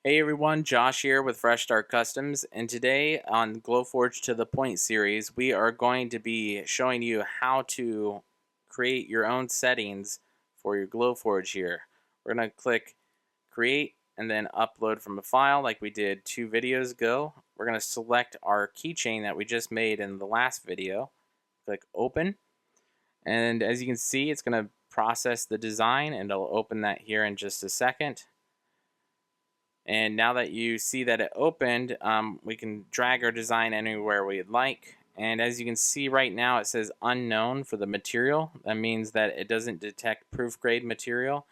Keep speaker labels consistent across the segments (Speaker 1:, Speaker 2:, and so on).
Speaker 1: Hey everyone, Josh here with Fresh Start Customs, and today on Glowforge to the Point series, we are going to be showing you how to create your own settings for your Glowforge here. We're going to click Create and then Upload from a file like we did 2 videos ago. We're going to select our keychain that we just made in the last video. Click Open, and as you can see, it's going to process the design, and it'll open that here in just a second. And now that you see that it opened, we can drag our design anywhere we'd like. And as you can see right now, it says unknown for the material. That means that it doesn't detect proof grade material.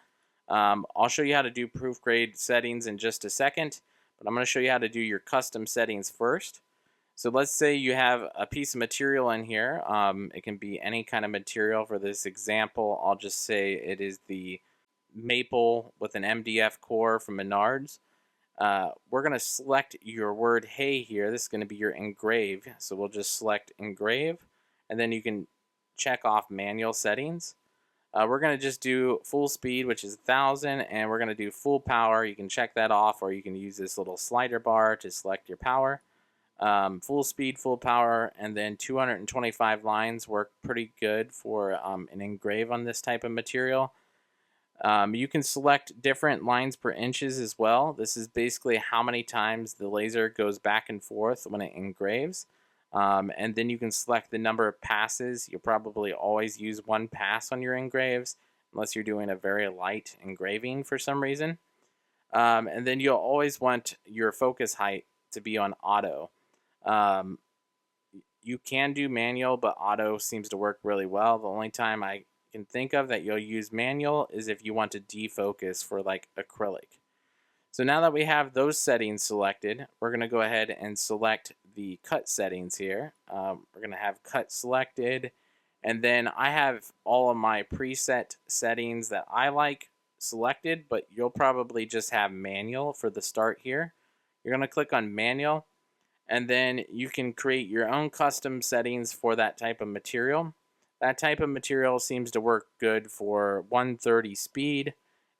Speaker 1: I'll show you how to do proof grade settings in just a second, but I'm going to show you how to do your custom settings first. So let's say you have a piece of material in here. It can be any kind of material. For this example, I'll just say it is the maple with an MDF core from Menards. We're going to select your word hey here. This is going to be your engrave. So we'll just select engrave, and then you can check off manual settings. We're going to just do full speed, which is 1000, and we're going to do full power. You can check that off, or you can use this little slider bar to select your power. Full speed, full power, and then 225 lines work pretty good for an engrave on this type of material. You can select different lines per inches as well. This is basically how many times the laser goes back and forth when it engraves. And then you can select the number of passes. You'll probably always use one pass on your engraves, unless you're doing a very light engraving for some reason. And then you'll always want your focus height to be on auto. You can do manual, but auto seems to work really well. The only time I can think of that you'll use manual is if you want to defocus for like acrylic. So now that we have those settings selected, we're going to go ahead and select the cut settings here. We're going to have cut selected, and then I have all of my preset settings that I like selected, but you'll probably just have manual for the start here. You're going to click on manual, and then you can create your own custom settings for that type of material. That type of material seems to work good for 130 speed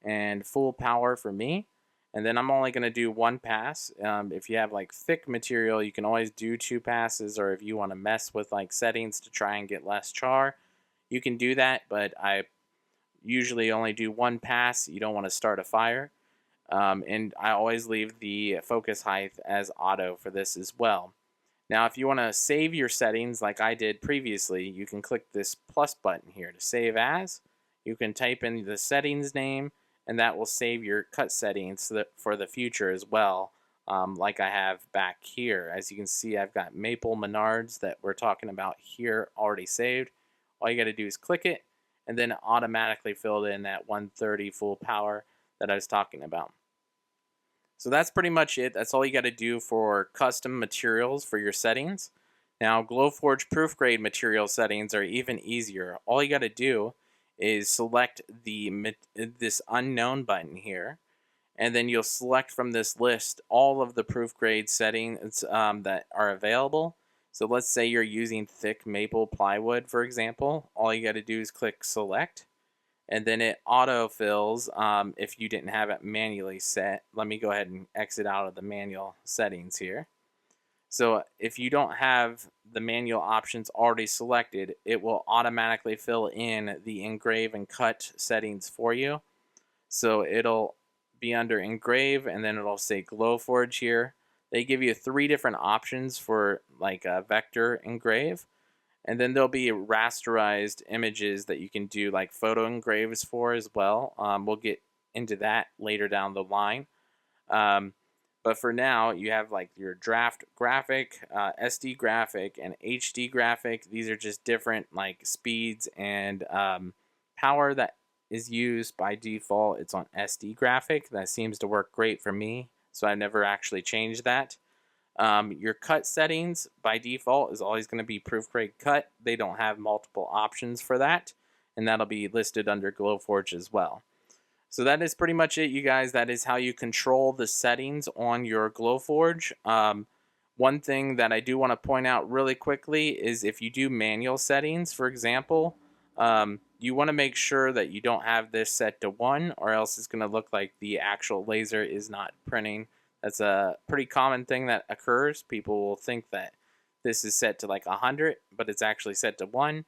Speaker 1: and full power for me. And then I'm only going to do one pass. If you have like thick material, you can always do 2 passes, or if you want to mess with like settings to try and get less char, you can do that, but I usually only do 1 pass. You don't want to start a fire. And I always leave the focus height as auto for this as well. Now, if you want to save your settings like I did previously, you can click this plus button here to save as. You can type in the settings name, and that will save your cut settings for the future as well, like I have back here. As you can see, I've got Maple Menards that we're talking about here already saved. All you got to do is click it, and then it automatically filled in that 130 full power that I was talking about. So that's pretty much it. That's all you got to do for custom materials for your settings. Now, Glowforge proof grade material settings are even easier. All you got to do is select this unknown button here, and then you'll select from this list all of the proof grade settings that are available. So let's say you're using thick maple plywood, for example. All you got to do is click select, and then it autofills if you didn't have it manually set. Let me go ahead and exit out of the manual settings here. So if you don't have the manual options already selected, it will automatically fill in the engrave and cut settings for you. So it'll be under engrave, and then it'll say Glowforge here. They give you 3 different options for like a vector engrave. And then there'll be rasterized images that you can do like photo engraves for as well. We'll get into that later down the line. But for now, you have like your draft graphic, SD graphic, and HD graphic. These are just different like speeds and power that is used by default. It's on SD graphic. That seems to work great for me, so I've never actually changed that. Your cut settings by default is always going to be proof grade cut. They don't have multiple options for that, and that'll be listed under Glowforge as well. So that is pretty much it, you guys. That is how you control the settings on your Glowforge. One thing that I do want to point out really quickly is if you do manual settings, for example, you want to make sure that you don't have this set to 1, or else it's going to look like the actual laser is not printing. That's a pretty common thing that occurs. People will think that this is set to like 100, but it's actually set to 1.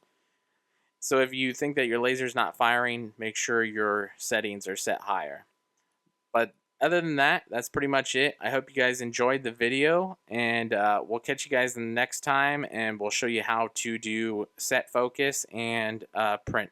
Speaker 1: So if you think that your laser's not firing, make sure your settings are set higher. But other than that, that's pretty much it. I hope you guys enjoyed the video, and we'll catch you guys the next time, and we'll show you how to do set focus and print.